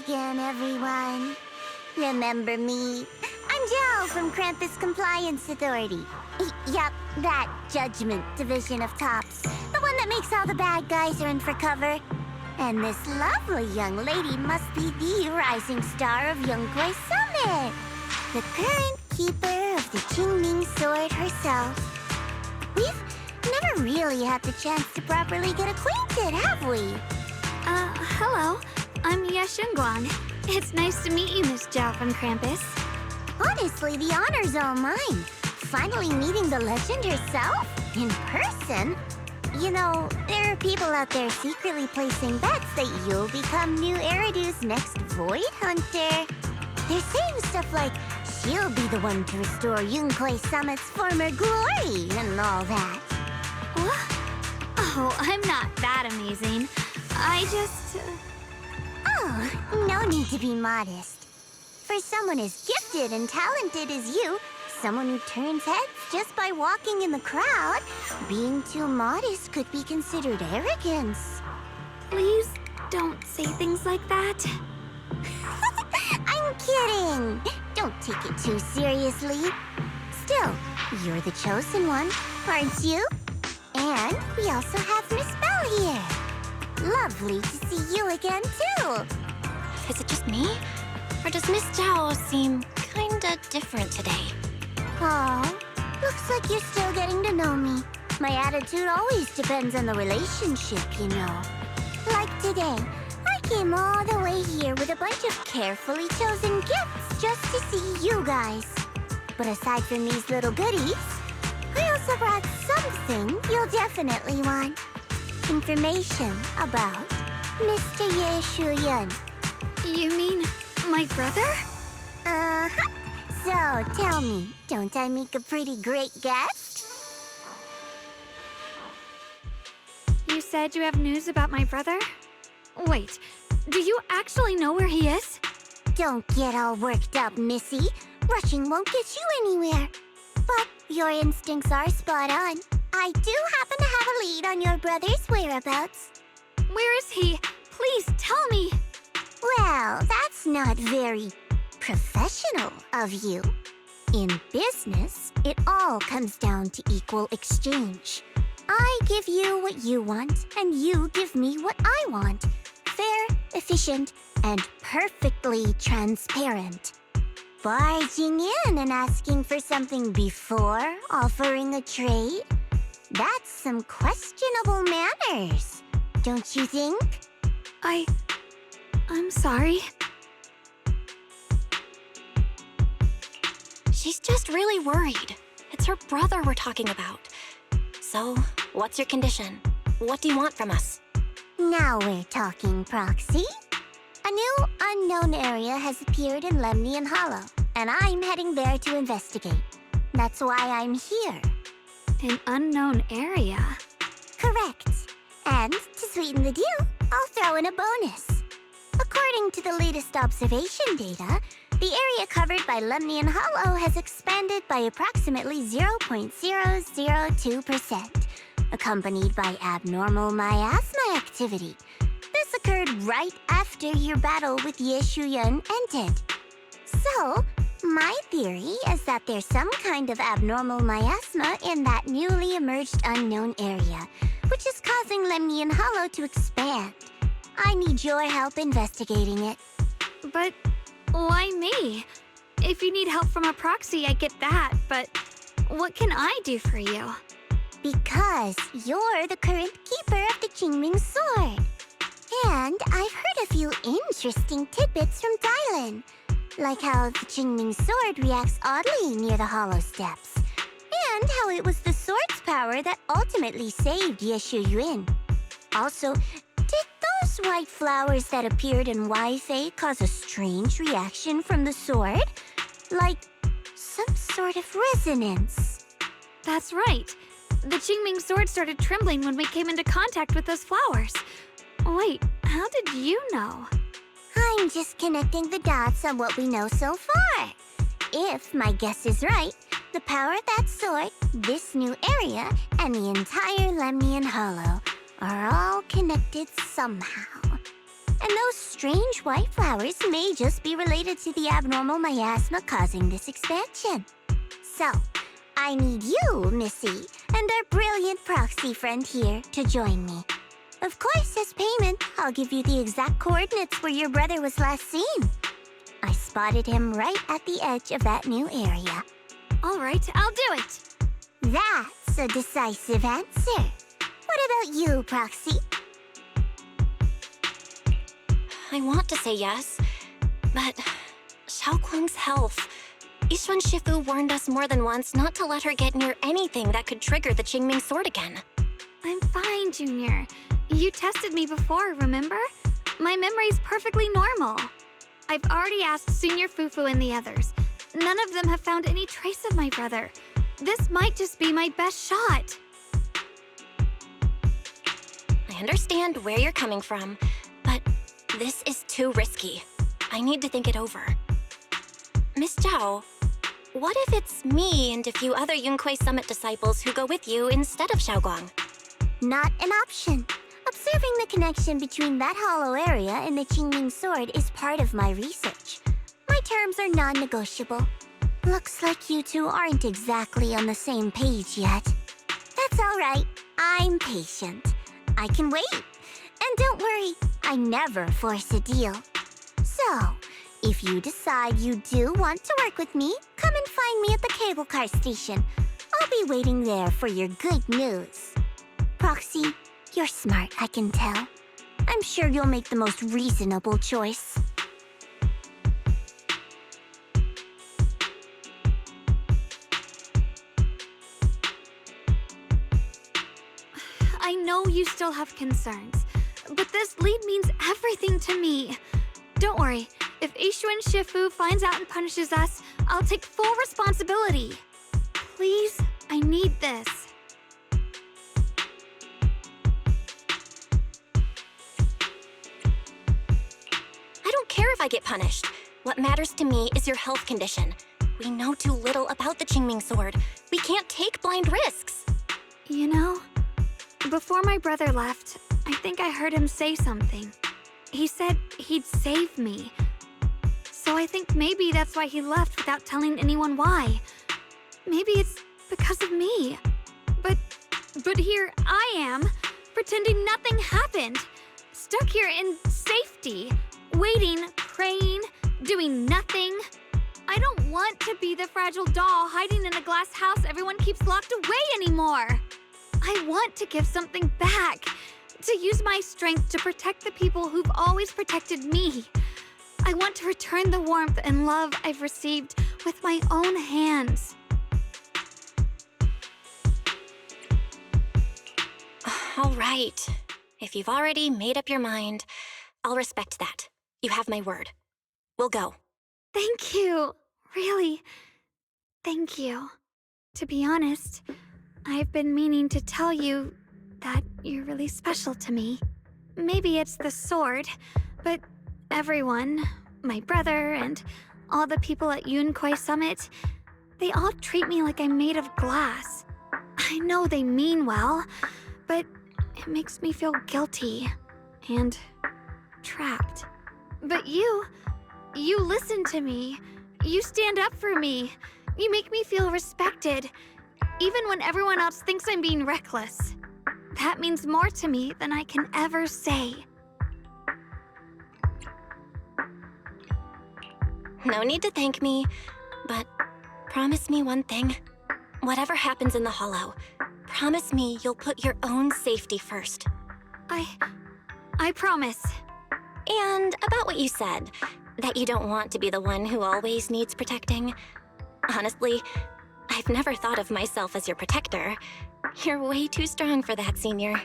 Again, everyone. Remember me? I'm Joe from Krampus Compliance Authority. Yup, that Judgment Division of Tops. The one that makes all the bad guys run for cover. And this lovely young lady must be the rising star of Yunkwei Summit. The current keeper of the Qingming Sword herself. We've never really had the chance to properly get acquainted, have we? Hello. I'm Yashunguan. It's nice to meet you, Miss Zhao from Krampus. Honestly, the honor's all mine. Finally meeting the legend herself, in person. You know, there are people out there secretly placing bets that you'll become new Eridu's next Void Hunter. They're saying stuff like, she'll be the one to restore Yunkwei Summit's former glory and all that. What? Oh, I'm not that amazing. I just... Oh, no need to be modest. For someone as gifted and talented as you, someone who turns heads just by walking in the crowd, being too modest could be considered arrogance. Please don't say things like that. I'm kidding. Don't take it too seriously. Still, you're the chosen one, aren't you? And we also have Miss Belle here. Lovely to see you again, too. Is it just me? Or does Miss Zhao seem kinda different today? Oh, looks like you're still getting to know me. My attitude always depends on the relationship, you know. Like today, I came all the way here with a bunch of carefully chosen gifts just to see you guys. But aside from these little goodies, I also brought something you'll definitely want. Information about Mr. Ye Shuyan. You mean my brother? Uh-huh. So, tell me, don't I make a pretty great guest? You said you have news about my brother? Wait, do you actually know where he is? Don't get all worked up, Missy. Rushing won't get you anywhere. But your instincts are spot on. I do happen to have a lead on your brother's whereabouts. Where is he? Please tell me. Well, that's not very professional of you. In business, it all comes down to equal exchange. I give you what you want, and you give me what I want. Fair, efficient, and perfectly transparent. Barging in and asking for something before offering a trade? That's some questionable manners, don't you think? I'm sorry. She's just really worried. It's her brother we're talking about. So, what's your condition? What do you want from us? Now we're talking, Proxy. A new unknown area has appeared in Lemnian Hollow, and I'm heading there to investigate. That's why I'm here. An unknown area? Correct. And to sweeten the deal, I'll throw in a bonus. According to the latest observation data, the area covered by Lemnian Hollow has expanded by approximately 0.002%, accompanied by abnormal miasma activity. This occurred right after your battle with Ye Shuyan ended. So, my theory is that there's some kind of abnormal miasma in that newly emerged unknown area, which is causing Lemnian Hollow to expand. I need your help investigating it. But why me? If you need help from a proxy, I get that, but what can I do for you? Because you're the current keeper of the Qingming sword. And I've heard a few interesting tidbits from Dylan, like how the Qingming sword reacts oddly near the hollow steps, and how it was the sword's power that ultimately saved Yeshu Yuan. Also, did those white flowers that appeared in Wi-Fi cause a strange reaction from the sword? Like some sort of resonance? That's right. The Qingming sword started trembling when we came into contact with those flowers. Wait, how did you know? I'm just connecting the dots on what we know so far. If my guess is right, the power of that sword, this new area, and the entire Lemnian Hollow are all connected somehow. And those strange white flowers may just be related to the abnormal miasma causing this expansion. So, I need you, Missy, and our brilliant proxy friend here to join me. Of course, as payment, I'll give you the exact coordinates where your brother was last seen. I spotted him right at the edge of that new area. All right, I'll do it. That's a decisive answer. What about you, Proxy? I want to say yes, but Xiaoguang's health. Yishuan Shifu warned us more than once not to let her get near anything that could trigger the Qingming sword again. I'm fine, Junior. You tested me before, remember? My memory's perfectly normal. I've already asked Senior Fufu and the others. None of them have found any trace of my brother. This might just be my best shot. I understand where you're coming from, but this is too risky. I need to think it over. Miss Zhao, what if it's me and a few other Yunkuei Summit disciples who go with you instead of Xiaoguang? Not an option. Observing the connection between that hollow area and the Qingming sword is part of my research. My terms are non-negotiable. Looks like you two aren't exactly on the same page yet. That's all right. I'm patient. I can wait. And don't worry, I never force a deal. So, if you decide you do want to work with me, come and find me at the cable car station. I'll be waiting there for your good news. Proxy, you're smart, I can tell. I'm sure you'll make the most reasonable choice. I know you still have concerns, but this lead means everything to me. Don't worry, if Yishuan Shifu finds out and punishes us, I'll take full responsibility. Please, I need this. I don't care if I get punished. What matters to me is your health condition. We know too little about the Qingming sword. We can't take blind risks. You know, before my brother left, I think I heard him say something. He said he'd save me. So I think maybe that's why he left without telling anyone why. Maybe it's because of me. But here I am, pretending nothing happened. Stuck here in safety, waiting, praying, doing nothing. I don't want to be the fragile doll hiding in a glass house everyone keeps locked away anymore. I want to give something back, to use my strength to protect the people who've always protected me. I want to return the warmth and love I've received with my own hands. All right. If you've already made up your mind, I'll respect that. You have my word. We'll go. Thank you. Really, thank you. To be honest, I've been meaning to tell you that you're really special to me. Maybe it's the sword, but everyone, my brother and all the people at Yunkuei Summit, they all treat me like I'm made of glass. I know they mean well, but it makes me feel guilty and trapped. But you listen to me. You stand up for me. You make me feel respected, even when everyone else thinks I'm being reckless. That means more to me than I can ever say. No need to thank me, but promise me one thing. Whatever happens in the Hollow, promise me you'll put your own safety first. I promise. And about what you said, that you don't want to be the one who always needs protecting. Honestly, I've never thought of myself as your protector. You're way too strong for that, Senior.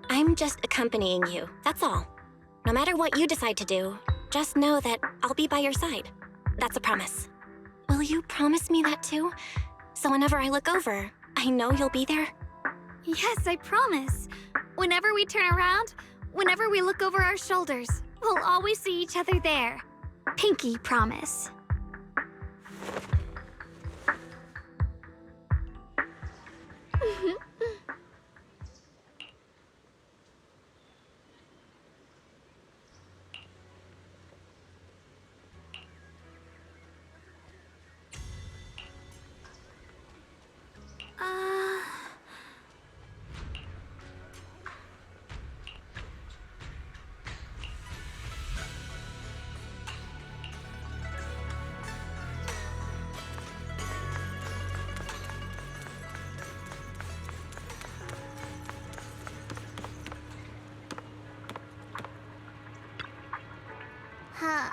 I'm just accompanying you, that's all. No matter what you decide to do, just know that I'll be by your side. That's a promise. Will you promise me that too? So whenever I look over, I know you'll be there? Yes, I promise. Whenever we turn around, whenever we look over our shoulders, we'll always see each other there. Pinky promise. Huh.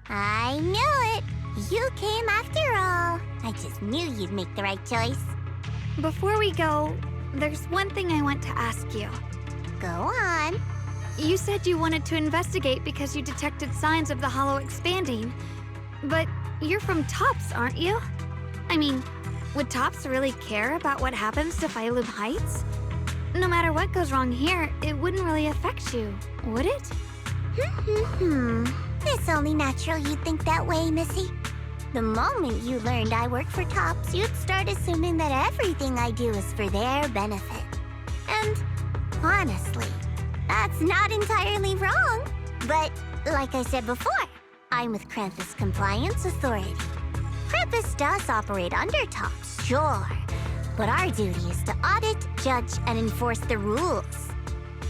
I knew it! You came after all. I just knew you'd make the right choice. Before we go, there's one thing I want to ask you. Go on. You said you wanted to investigate because you detected signs of the hollow expanding. But you're from Tops, aren't you? I mean, would Tops really care about what happens to Phylum Heights? No matter what goes wrong here, it wouldn't really affect you, would it? It's only natural you'd think that way, Missy. The moment you learned I work for Tops, you'd start assuming that everything I do is for their benefit. And honestly, that's not entirely wrong. But like I said before, I'm with Krampus Compliance Authority. Krampus does operate under Tops, sure. But our duty is to audit, judge, and enforce the rules.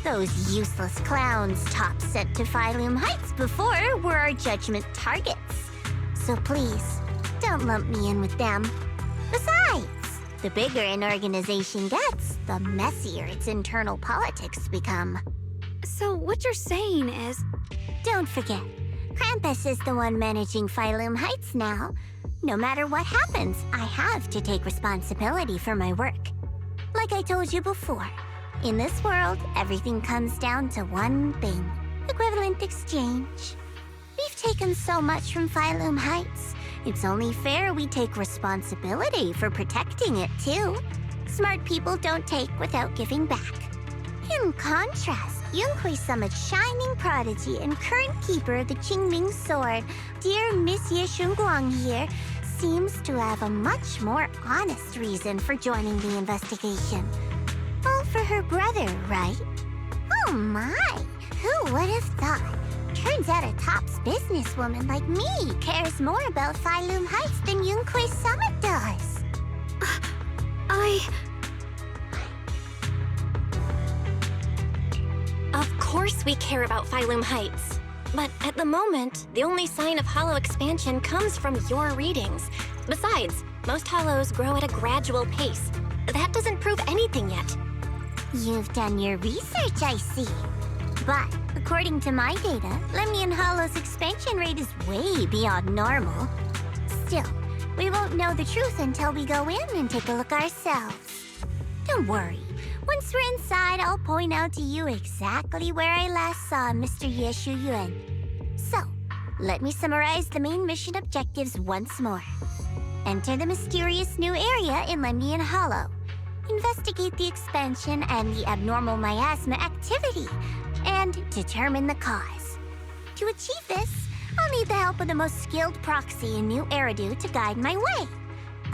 Those useless clowns Tops sent to Phylum Heights before were our judgment targets. So please, don't lump me in with them. Besides, the bigger an organization gets, the messier its internal politics become. So what you're saying is... Don't forget, Krampus is the one managing Phylum Heights now. No matter what happens, I have to take responsibility for my work. Like I told you before, in this world, everything comes down to one thing: equivalent exchange. We've taken so much from Phylum Heights. It's only fair we take responsibility for protecting it, too. Smart people don't take without giving back. In contrast, Yunhui Summit's shining prodigy and current keeper of the Qingming Sword, dear Miss Ye Shunguang here, seems to have a much more honest reason for joining the investigation. All for her brother, right? Oh my! Who would have thought? Turns out a Tops businesswoman like me cares more about Phylum Heights than Yunhui Summit does. Of course we care about Phylum Heights. But at the moment, the only sign of hollow expansion comes from your readings. Besides, most hollows grow at a gradual pace. That doesn't prove anything yet. You've done your research, I see. But according to my data, Lemnian Hollow's expansion rate is way beyond normal. Still, we won't know the truth until we go in and take a look ourselves. Don't worry. Once we're inside, I'll point out to you exactly where I last saw Mr. Ye Shuyuan. So, let me summarize the main mission objectives once more. Enter the mysterious new area in Lemnian Hollow. Investigate the expansion and the abnormal miasma activity, and determine the cause. To achieve this, I'll need the help of the most skilled proxy in New Eridu to guide my way.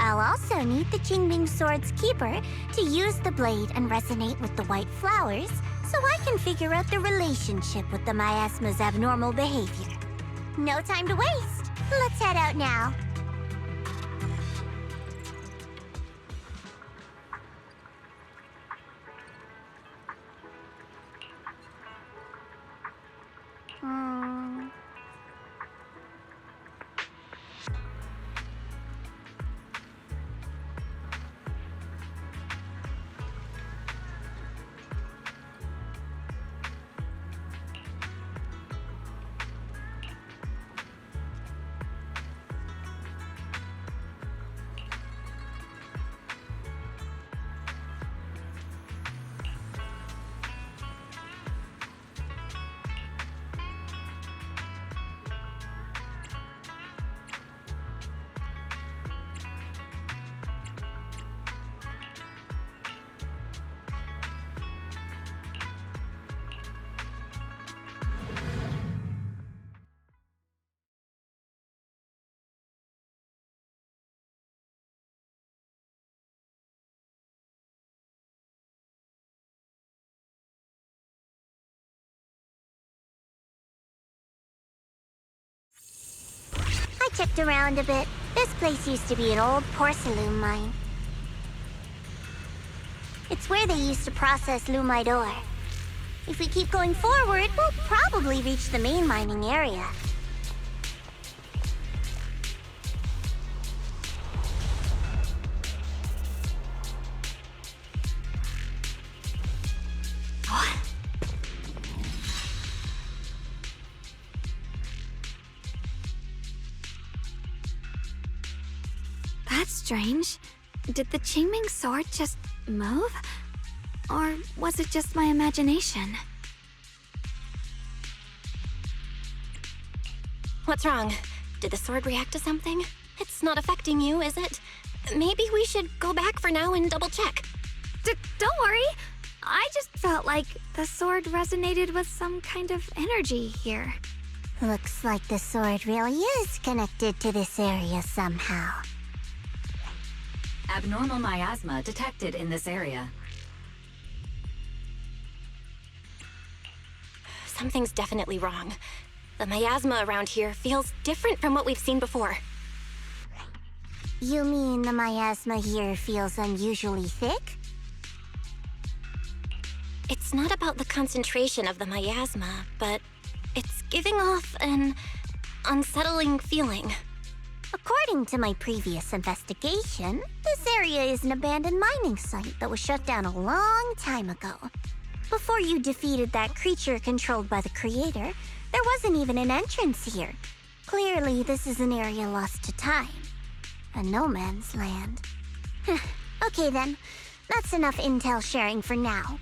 I'll also need the Qingming Sword's keeper to use the blade and resonate with the white flowers so I can figure out the relationship with the miasma's abnormal behavior. No time to waste. Let's head out now. checked around a bit. This place used to be an old porcelain mine. It's where they used to process lumite ore. If we keep going forward, we'll probably reach the main mining area. That's strange. Did the Qingming sword just move? Or was it just my imagination? What's wrong? Did the sword react to something? It's not affecting you, is it? Maybe we should go back for now and double check. Don't worry. I just felt like the sword resonated with some kind of energy here. Looks like the sword really is connected to this area somehow. Abnormal miasma detected in this area. Something's definitely wrong. The miasma around here feels different from what we've seen before. You mean the miasma here feels unusually thick? It's not about the concentration of the miasma, but it's giving off an unsettling feeling. According to my previous investigation, this area is an abandoned mining site that was shut down a long time ago. Before you defeated that creature controlled by the Creator, there wasn't even an entrance here. Clearly, this is an area lost to time. A no man's land. Okay then, that's enough intel sharing for now.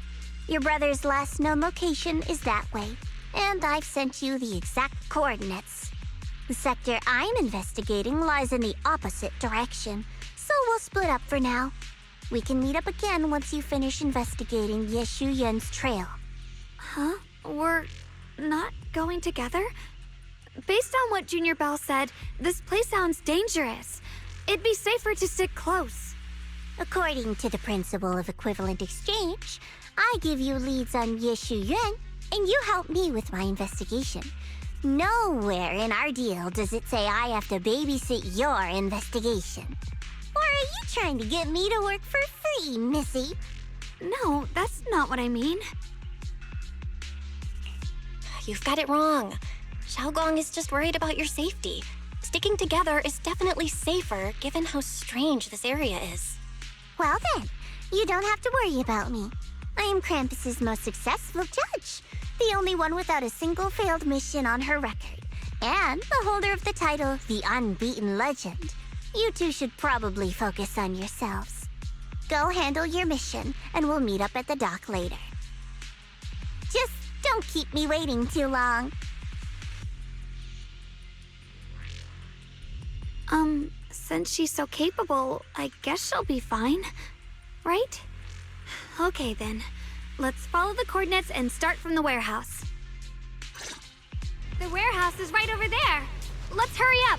Your brother's last known location is that way, and I've sent you the exact coordinates. The sector I'm investigating lies in the opposite direction, so we'll split up for now. We can meet up again once you finish investigating Yeshu Yen's trail. Huh? We're not going together? Based on what Junior Bell said, this place sounds dangerous. It'd be safer to stick close. According to the principle of equivalent exchange, I give you leads on Yeshu Yuan, and you help me with my investigation. Nowhere in our deal does it say I have to babysit your investigation. Or are you trying to get me to work for free, Missy? No, that's not what I mean. You've got it wrong. Xiaogong is just worried about your safety. Sticking together is definitely safer, given how strange this area is. Well then, you don't have to worry about me. I am Krampus's most successful judge, the only one without a single failed mission on her record, and the holder of the title, the Unbeaten Legend. You two should probably focus on yourselves. Go handle your mission, and we'll meet up at the dock later. Just don't keep me waiting too long. Since she's so capable, I guess she'll be fine, right? Okay then, let's follow the coordinates and start from the warehouse. The warehouse is right over there. Let's hurry up.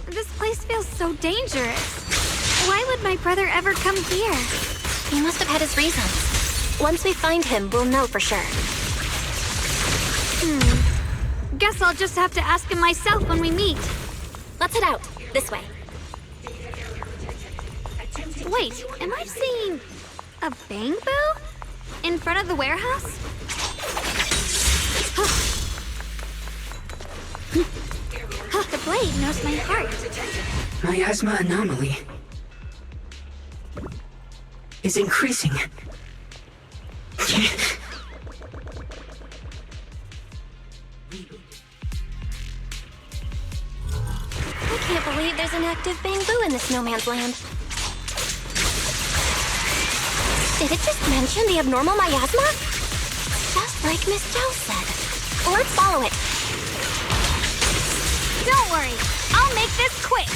This place feels so dangerous. Why would my brother ever come here? He must have had his reasons. Once we find him, we'll know for sure. Guess I'll just have to ask him myself when we meet. Let's head out. This way. Wait, am I seeing a bamboo in front of the warehouse? The blade knows my heart. Miasma anomaly is increasing. I can't believe there's an active bamboo in this no man's land. Did it just mention the abnormal miasma? Just like Miss Zhao said. Let's follow it. Don't worry, I'll make this quick.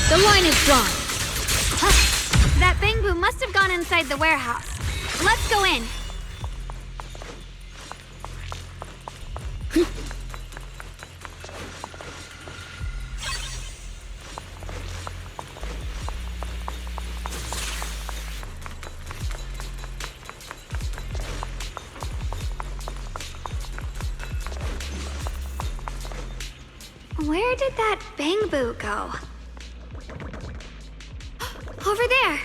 The line is drawn. That Bangbu must have gone inside the warehouse. Let's go in. Where did that Bangbu go? Over there!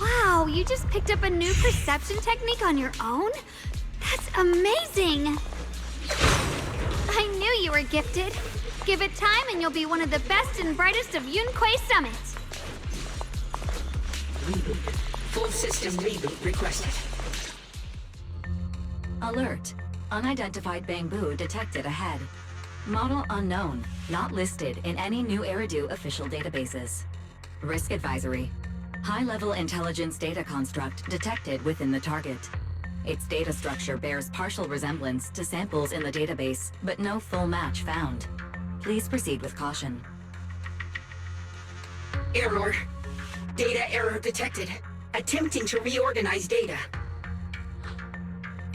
Wow, you just picked up a new perception technique on your own? That's amazing! I knew you were gifted. Give it time and you'll be one of the best and brightest of Yunquei Summit. Reboot. Full system reboot requested. Alert. Unidentified Bangbu detected ahead. Model unknown, not listed in any New Eridu official databases. Risk advisory. High-level intelligence data construct detected within the target. Its data structure bears partial resemblance to samples in the database, but no full match found. Please proceed with caution. Error. Data error detected. Attempting to reorganize data.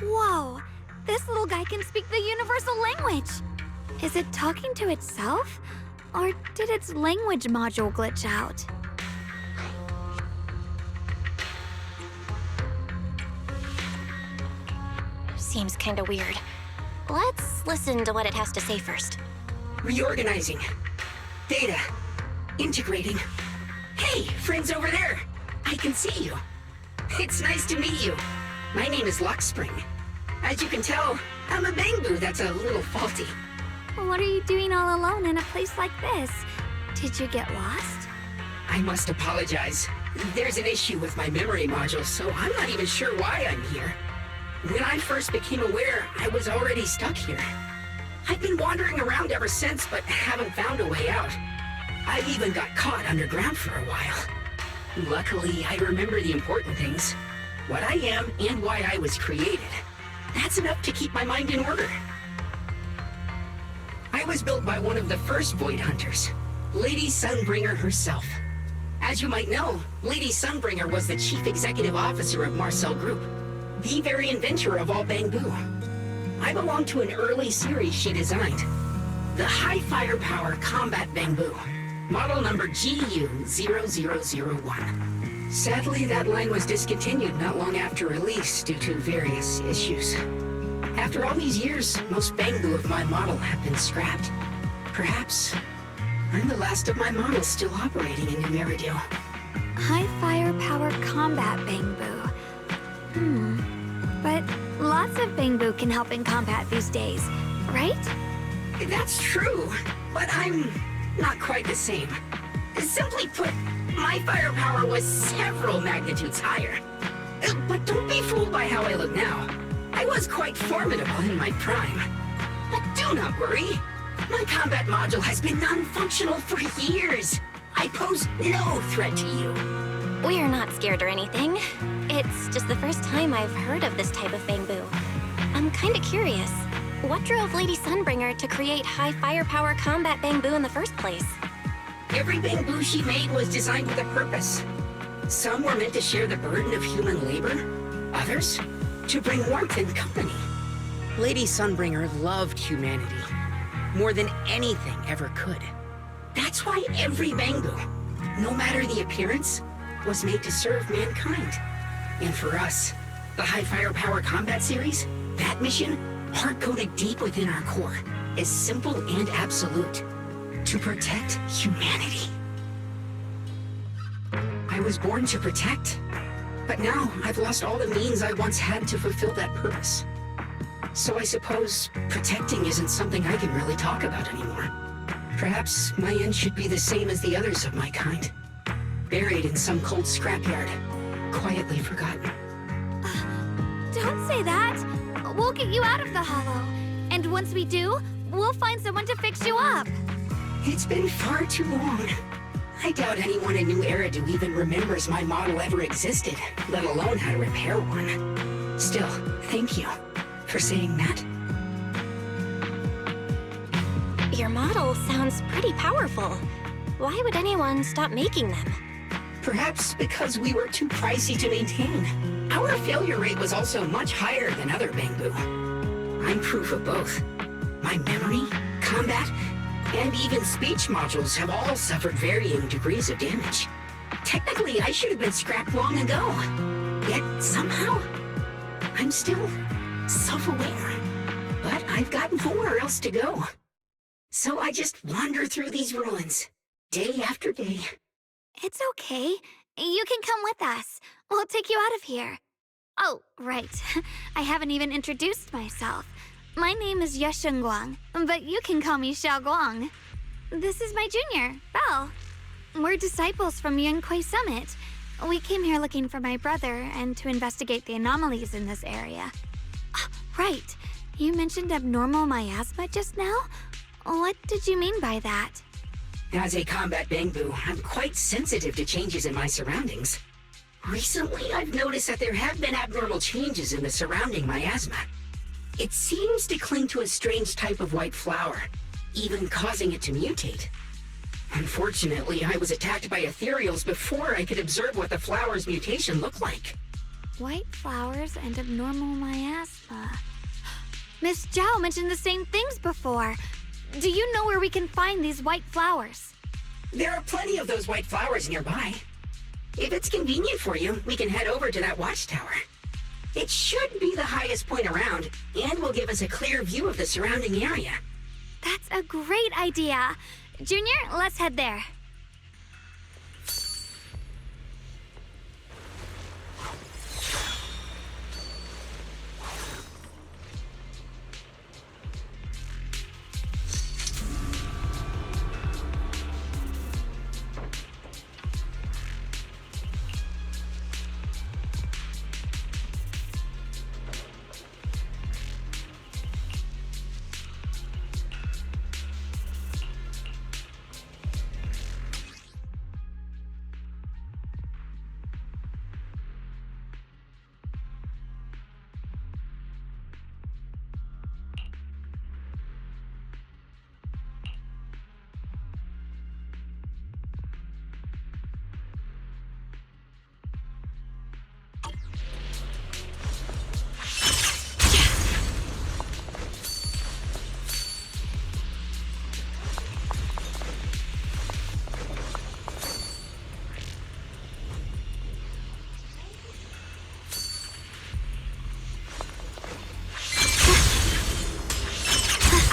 Whoa! This little guy can speak the universal language! Is it talking to itself? Or did its language module glitch out? Seems kinda weird. Let's listen to what it has to say first. Reorganizing. Data. Integrating. Hey, friends over there! I can see you. It's nice to meet you. My name is Luckspring. As you can tell, I'm a Bangbu that's a little faulty. What are you doing all alone in a place like this? Did you get lost? I must apologize. There's an issue with my memory module, so I'm not even sure why I'm here. When I first became aware, I was already stuck here. I've been wandering around ever since, but haven't found a way out. I've even got caught underground for a while. Luckily, I remember the important things. What I am and why I was created. That's enough to keep my mind in order. I was built by one of the first Void Hunters, Lady Sunbringer herself. As you might know, Lady Sunbringer was the chief executive officer of Marcel Group, the very inventor of all Bangbu. I belong to an early series she designed, the High Firepower Combat Bangbu, model number GU0001. Sadly, that line was discontinued not long after release due to various issues. After all these years, most Bangbu of my model have been scrapped. Perhaps I'm the last of my models still operating in New Eridu. High firepower combat Bangbu. But lots of Bangbu can help in combat these days, right? That's true, but I'm not quite the same. Simply put, my firepower was several magnitudes higher. But don't be fooled by how I look now. I was quite formidable in my prime. But do not worry. My combat module has been non-functional for years. I pose no threat to you. We're not scared or anything. It's just the first time I've heard of this type of bamboo. I'm kinda curious. What drove Lady Sunbringer to create high firepower combat bamboo in the first place? Every bamboo she made was designed with a purpose. Some were meant to share the burden of human labor. Others, to bring warmth and company. Lady Sunbringer loved humanity more than anything ever could. That's why every bamboo, no matter the appearance, was made to serve mankind. And for us, the High Firepower Combat Series, that mission, hard-coded deep within our core, is simple and absolute. To protect humanity. I was born to protect, but now I've lost all the means I once had to fulfill that purpose. So I suppose protecting isn't something I can really talk about anymore. Perhaps my end should be the same as the others of my kind. Buried in some cold scrapyard, quietly forgotten. Don't say that. We'll get you out of the hollow. And once we do, we'll find someone to fix you up. It's been far too long. I doubt anyone in New Eridu even remembers my model ever existed, let alone how to repair one. Still, thank you for saying that. Your model sounds pretty powerful. Why would anyone stop making them? Perhaps because we were too pricey to maintain. Our failure rate was also much higher than other bamboo. I'm proof of both. My memory, combat, and even speech modules have all suffered varying degrees of damage. Technically, I should have been scrapped long ago. Yet, somehow, I'm still self-aware. But I've got nowhere else to go. So I just wander through these ruins, day after day. It's okay. You can come with us. We'll take you out of here. Oh, right. I haven't even introduced myself. My name is Yeshengguang, but you can call me Xiaoguang. This is my junior, Belle. We're disciples from Yunquei Summit. We came here looking for my brother and to investigate the anomalies in this area. Right. You mentioned abnormal miasma just now? What did you mean by that? As a combat bamboo, I'm quite sensitive to changes in my surroundings. Recently, I've noticed that there have been abnormal changes in the surrounding miasma. It seems to cling to a strange type of white flower, even causing it to mutate. Unfortunately, I was attacked by ethereals before I could observe what the flower's mutation looked like. White flowers and abnormal miasma. Miss Zhao mentioned the same things before. Do you know where we can find these white flowers? There are plenty of those white flowers nearby. If it's convenient for you, we can head over to that watchtower. It should be the highest point around, and will give us a clear view of the surrounding area. That's a great idea. Junior, let's head there.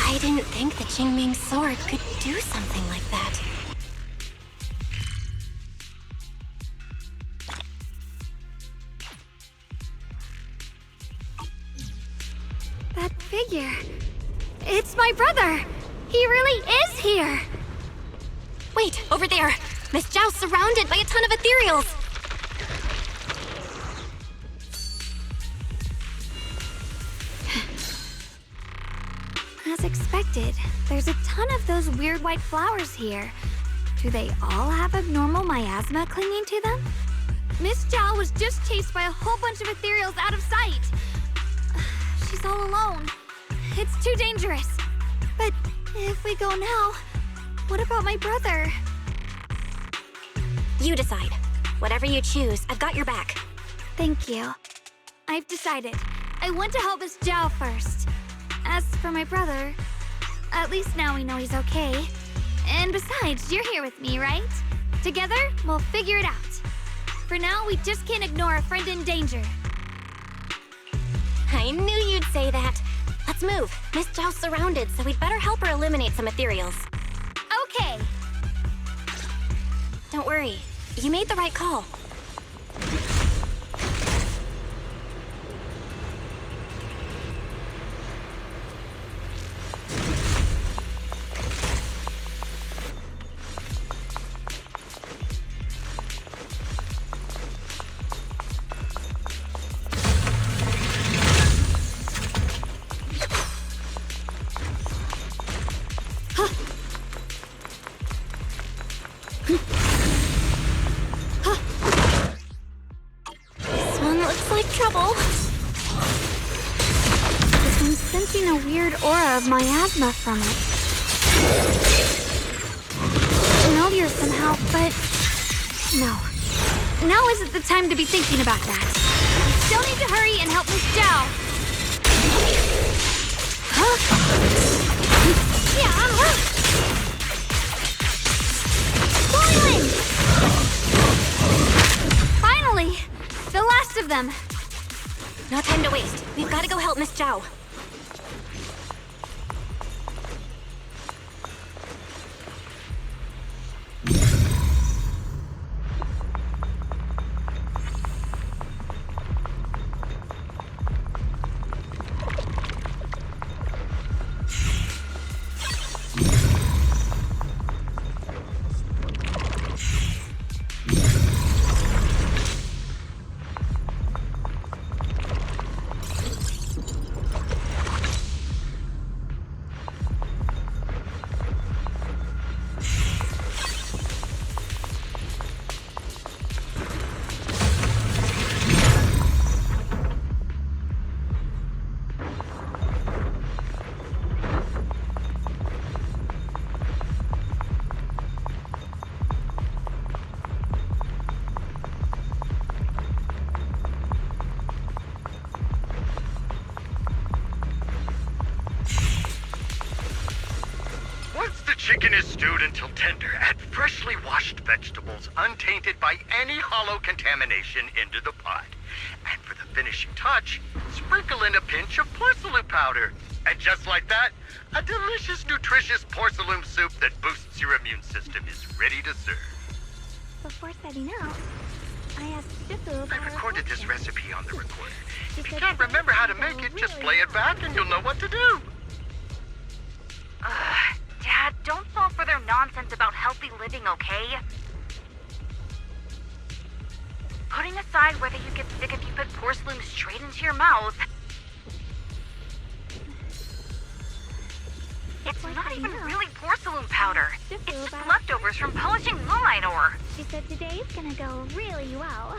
I didn't think the Qingming sword could do something like that. That figure. It's my brother. He really is here. Wait, over there! Miss Zhao's surrounded by a ton of ethereals! As As expected, there's a ton of those weird white flowers here. Do they all have abnormal miasma clinging to them? Miss Zhao was just chased by a whole bunch of ethereals out of sight. She's all alone. It's too dangerous. But if we go now, what about my brother? You decide. Whatever you choose, I've got your back. Thank you. I've decided. I want to help Miss Zhao first. As for my brother, at least now we know he's okay. And besides, you're here with me, right? Together, we'll figure it out. For now, we just can't ignore a friend in danger. I knew you'd say that. Let's move. Miss Zhao's surrounded, so we'd better help her eliminate some ethereals. Okay. Don't worry. You made the right call. Trouble. I'm sensing a weird aura of miasma from it. Familiar somehow, but no. Now isn't the time to be thinking about that. We still need to hurry and help Miss Zhao. Huh? Yeah. Boiling! Finally! The last of them. No time to waste. We've got to go help Miss Zhao. Chicken is stewed until tender. Add freshly washed vegetables, untainted by any hollow contamination, into the pot. And for the finishing touch, sprinkle in a pinch of porcelain powder. And just like that, a delicious, nutritious porcelain soup that boosts your immune system is ready to serve. Before setting out, I asked Shifu about I recorded this her question. recipe on the recorder. She If you said can't she remember how to thinks make it, it'll just really play it back and you'll know what to do. Dad, don't fall for their nonsense about healthy living, okay? Putting aside whether you get sick if you put porcelain straight into your mouth, it's Like not I even know. really porcelain powder. Shifu It's just about- leftovers from polishing moonlight ore. She said today's gonna go really well.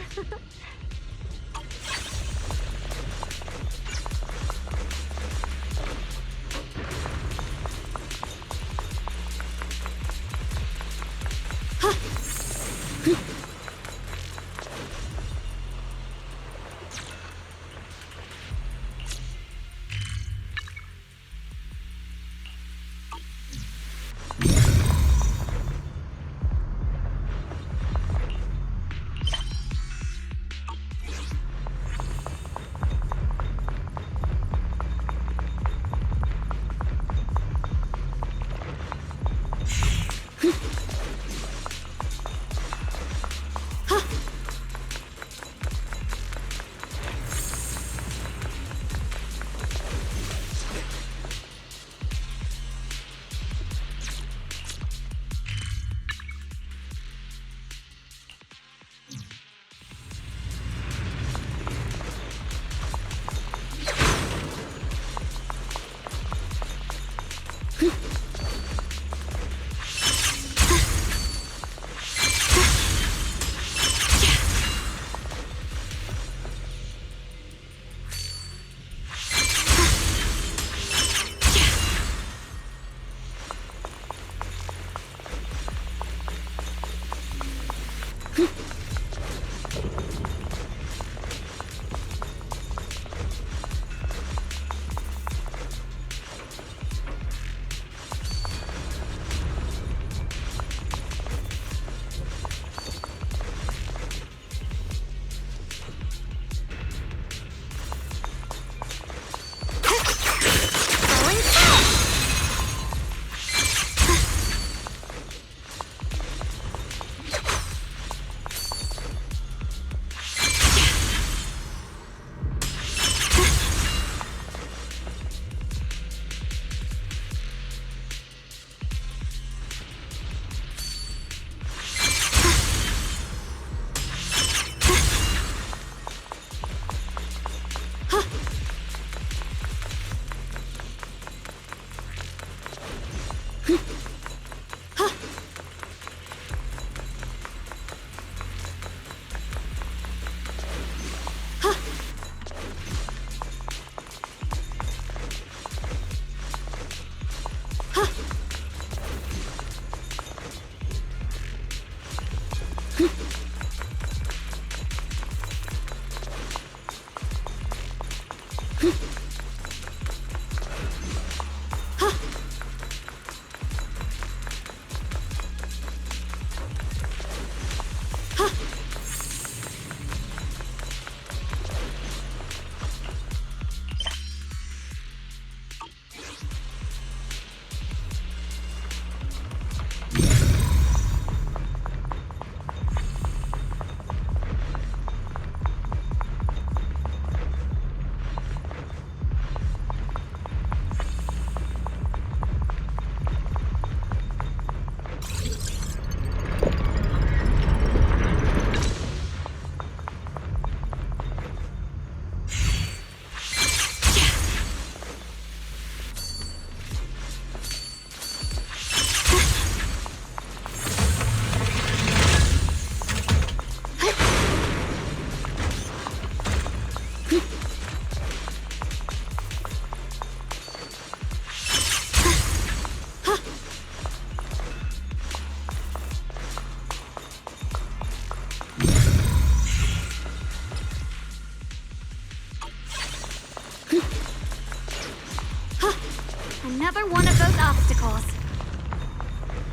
Another one of those obstacles.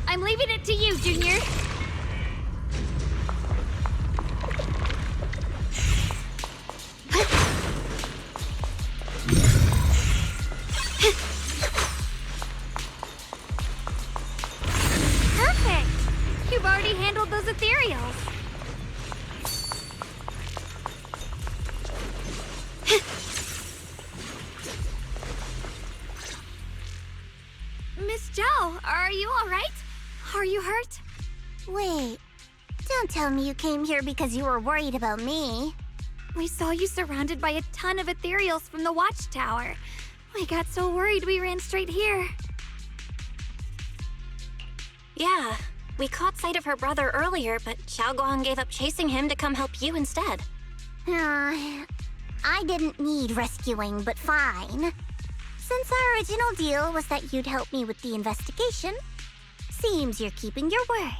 I'm leaving it to you, Junior. Perfect! You've already handled those ethereals. Miss Zhao, are you all right? Are you hurt? Wait, don't tell me you came here because you were worried about me. We saw you surrounded by a ton of ethereals from the watchtower. We got so worried we ran straight here. Yeah, we caught sight of her brother earlier, but Xiaoguang gave up chasing him to come help you instead. I didn't need rescuing, but fine. Since our original deal was that you'd help me with the investigation, seems you're keeping your word.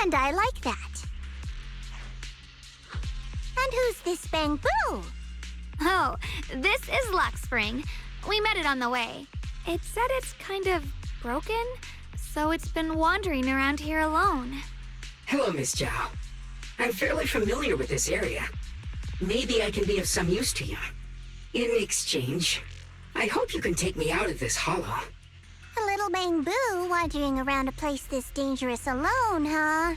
And I like that. And who's this Bamboo? Oh, this is Luxspring. We met it on the way. It said it's kind of broken, so it's been wandering around here alone. Hello, Miss Zhao. I'm fairly familiar with this area. Maybe I can be of some use to you. In exchange, I hope you can take me out of this hollow. A little Bamboo wandering around a place this dangerous alone, huh?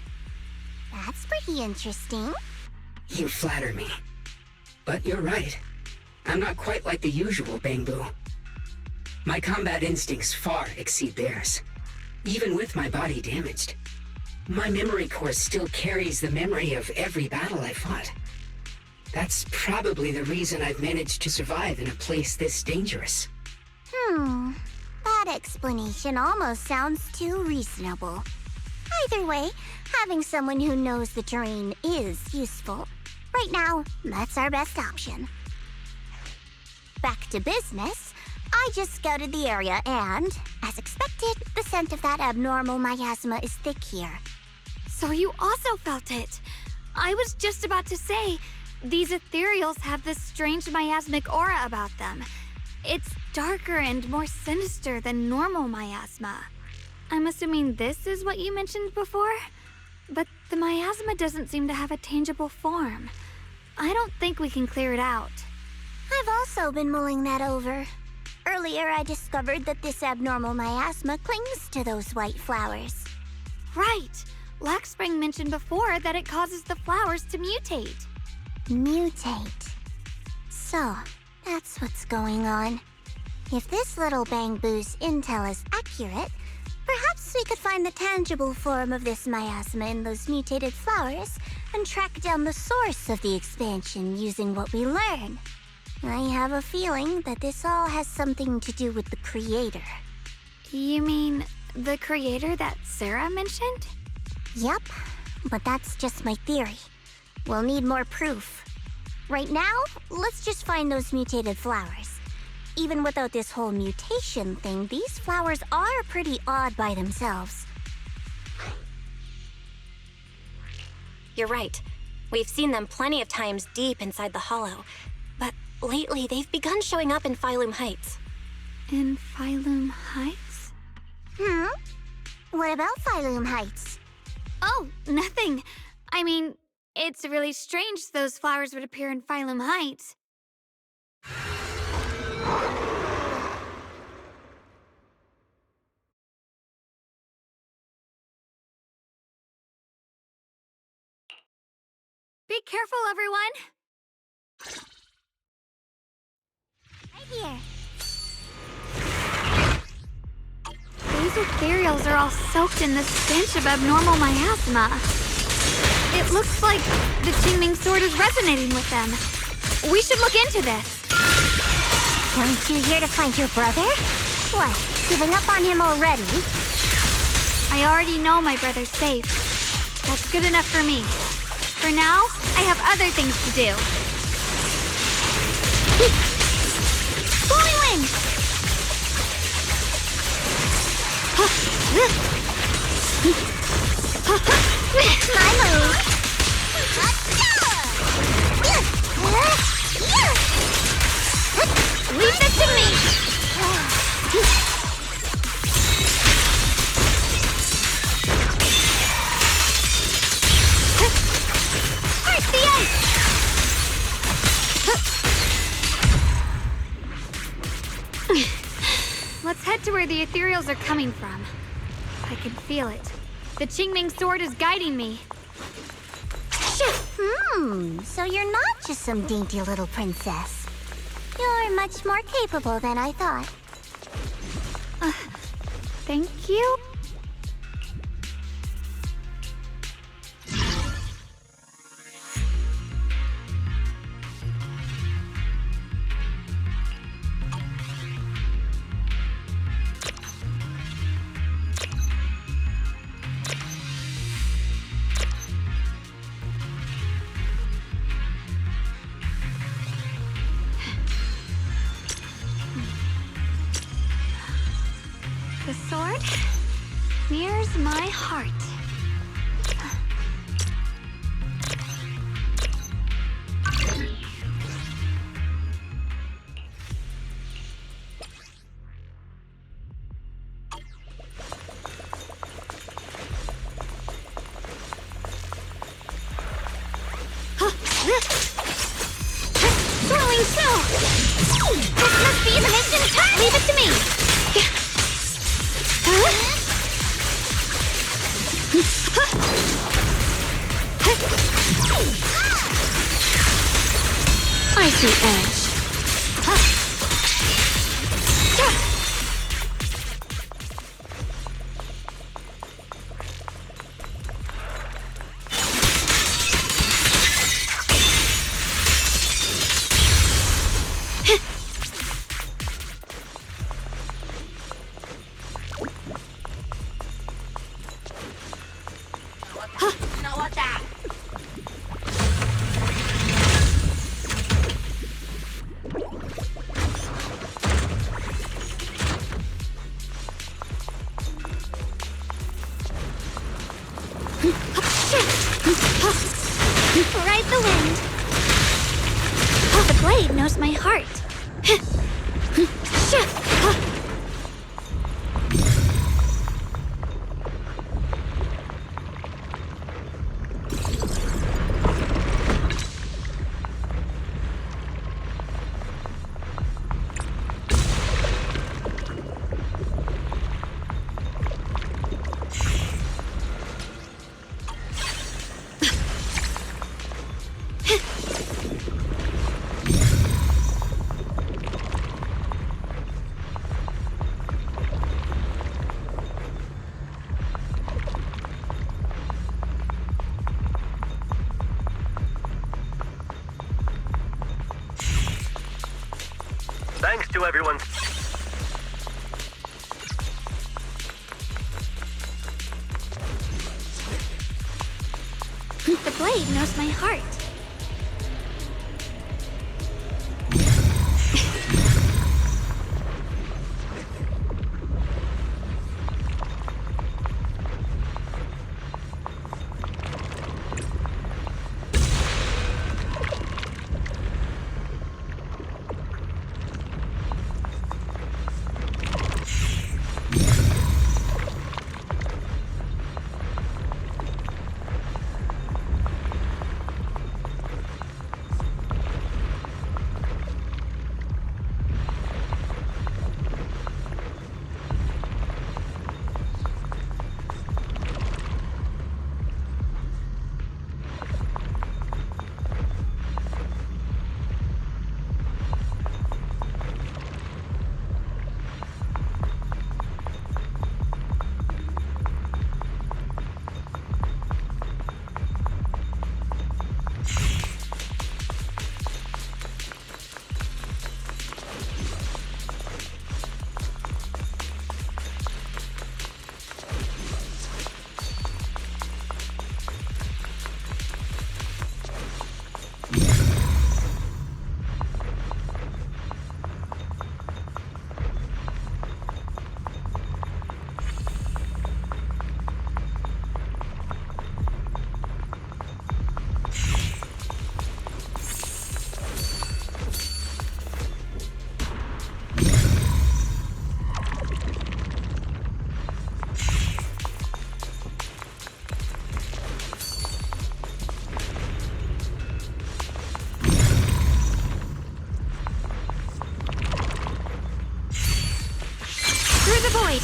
That's pretty interesting. You flatter me. But you're right. I'm not quite like the usual Bamboo. My combat instincts far exceed theirs. Even with my body damaged, my memory core still carries the memory of every battle I fought. That's probably the reason I've managed to survive in a place this dangerous. That explanation almost sounds too reasonable. Either way, having someone who knows the terrain is useful. Right now, that's our best option. Back to business, I just scouted the area and, as expected, the scent of that abnormal miasma is thick here. So you also felt it. I was just about to say, these ethereals have this strange miasmic aura about them. It's darker and more sinister than normal miasma. I'm assuming this is what you mentioned before? But the miasma doesn't seem to have a tangible form. I don't think we can clear it out. I've also been mulling that over. Earlier, I discovered that this abnormal miasma clings to those white flowers. Right! Laxspring mentioned before that it causes the flowers to mutate. Mutate. So, that's what's going on. If this little Bangbu's intel is accurate, perhaps we could find the tangible form of this miasma in those mutated flowers and track down the source of the expansion using what we learn. I have a feeling that this all has something to do with the creator. You mean the creator that Sarah mentioned? Yup, but that's just my theory. We'll need more proof. Right now, let's just find those mutated flowers. Even without this whole mutation thing, these flowers are pretty odd by themselves. You're right. We've seen them plenty of times deep inside the hollow. But lately, they've begun showing up in Phylum Heights. In Phylum Heights? What about Phylum Heights? Oh, nothing. I mean, it's really strange those flowers would appear in Phylum Heights. Be careful, everyone! Right here. These ethereals are all soaked in the stench of abnormal miasma. It looks like the Qingming sword is resonating with them. We should look into this. Aren't you here to find your brother? What, giving up on him already? I already know my brother's safe. That's good enough for me. For now, I have other things to do. Blowing wind! My move! Leave this to me! First the ice! Let's head to where the ethereals are coming from. I can feel it. The Qingming sword is guiding me. So you're not just some dainty little princess. You're much more capable than I thought. Thank you? The sword mirrors my heart. Swirling snow! This must be the mission turn! Leave it to me! Icy edge. Ride the wind. Oh, the blade knows my heart. Thanks to everyone. The blade knows my heart. Through the void!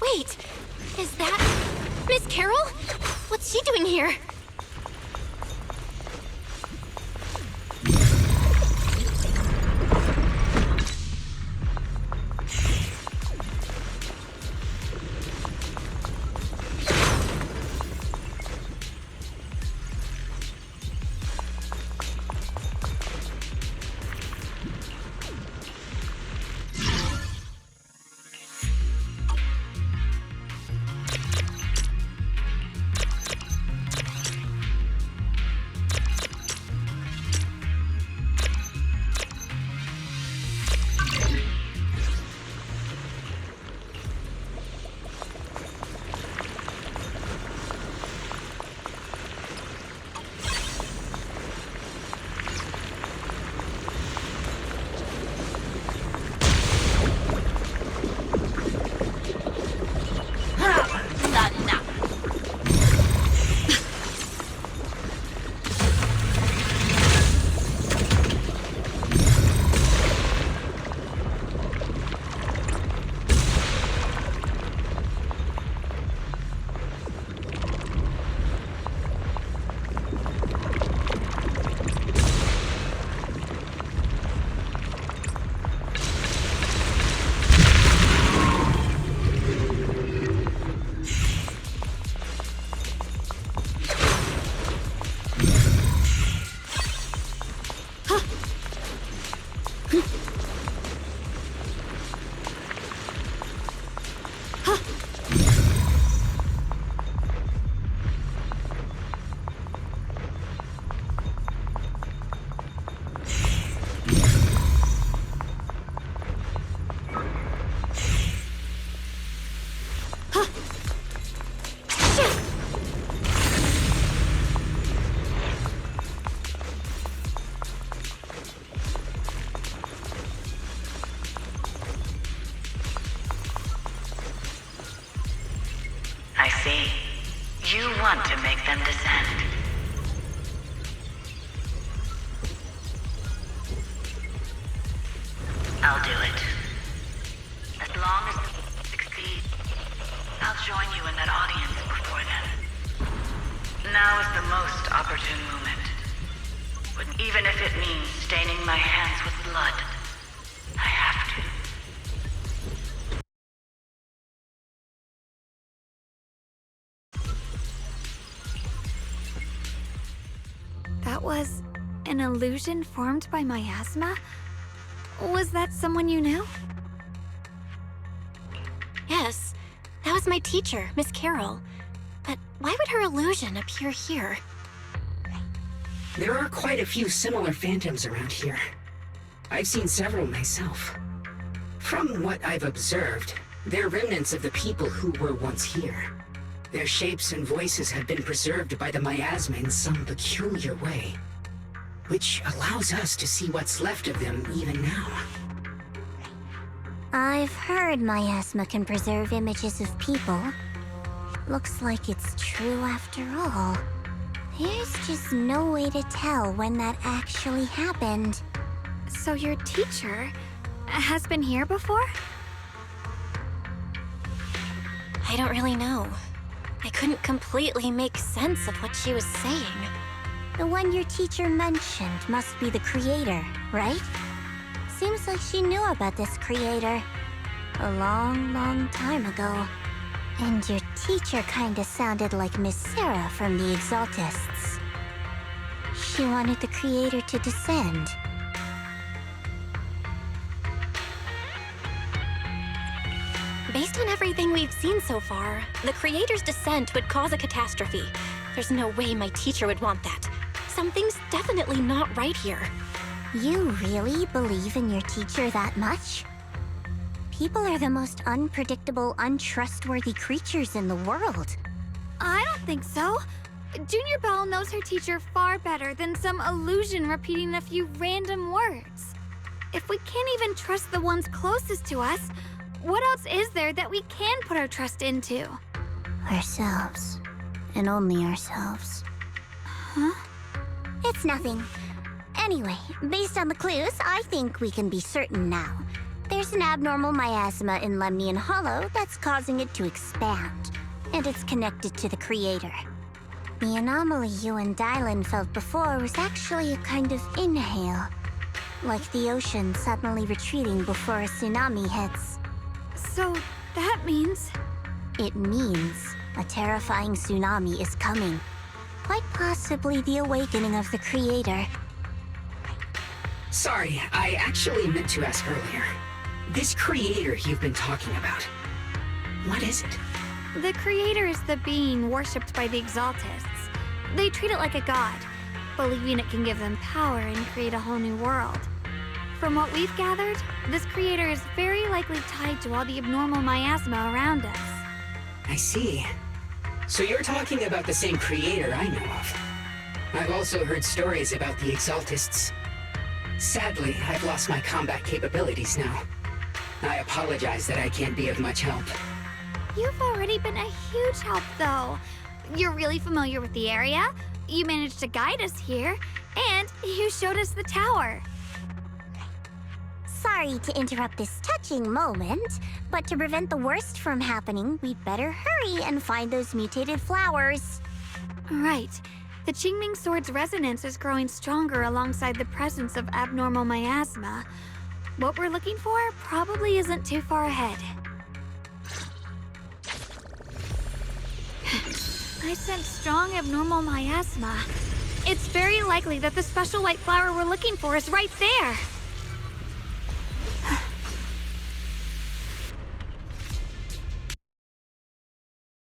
Wait, is that Miss Carol? What's she doing here? going to make them descend. I'll do it. As long as they succeed, I'll join you in that audience before then. Now is the most opportune moment. But even if it means staining my hands with blood, I have to. That was an illusion formed by miasma? Was that someone you knew? Yes, that was my teacher, Miss Carroll. But why would her illusion appear here? There are quite a few similar phantoms around here. I've seen several myself. From what I've observed, they're remnants of the people who were once here. Their shapes and voices have been preserved by the miasma in some peculiar way, which allows us to see what's left of them even now. I've heard miasma can preserve images of people. Looks like it's true after all. There's just no way to tell when that actually happened. So your teacher has been here before? I don't really know. I couldn't completely make sense of what she was saying. The one your teacher mentioned must be the creator, right? Seems like she knew about this creator a long, long time ago. And your teacher kinda sounded like Miss Sarah from the Exaltists. She wanted the creator to descend. Based on everything we've seen so far, the creator's descent would cause a catastrophe. There's no way my teacher would want that. Something's definitely not right here. You really believe in your teacher that much? People are the most unpredictable, untrustworthy creatures in the world. I don't think so. Junior Belle knows her teacher far better than some illusion repeating a few random words. If we can't even trust the ones closest to us, what else is there that we can put our trust into? Ourselves. And only ourselves. Huh? It's nothing. Anyway, based on the clues, I think we can be certain now. There's an abnormal miasma in Lemnian Hollow that's causing it to expand, and it's connected to the creator. The anomaly you and Dylan felt before was actually a kind of inhale, like the ocean suddenly retreating before a tsunami hits. So that means... It means a terrifying tsunami is coming. Quite possibly the awakening of the creator. Sorry, I actually meant to ask earlier. This creator you've been talking about, what is it? The creator is the being worshipped by the Exaltists. They treat it like a god, believing it can give them power and create a whole new world. From what we've gathered, this creator is very likely tied to all the abnormal miasma around us. I see. So you're talking about the same creator I know of. I've also heard stories about the Exaltists. Sadly, I've lost my combat capabilities now. I apologize that I can't be of much help. You've already been a huge help, though. You're really familiar with the area, you managed to guide us here, and you showed us the tower. Sorry to interrupt this touching moment, but to prevent the worst from happening, we'd better hurry and find those mutated flowers. Right. The Qingming Sword's resonance is growing stronger alongside the presence of abnormal miasma. What we're looking for probably isn't too far ahead. I sense strong abnormal miasma. It's very likely that the special white flower we're looking for is right there.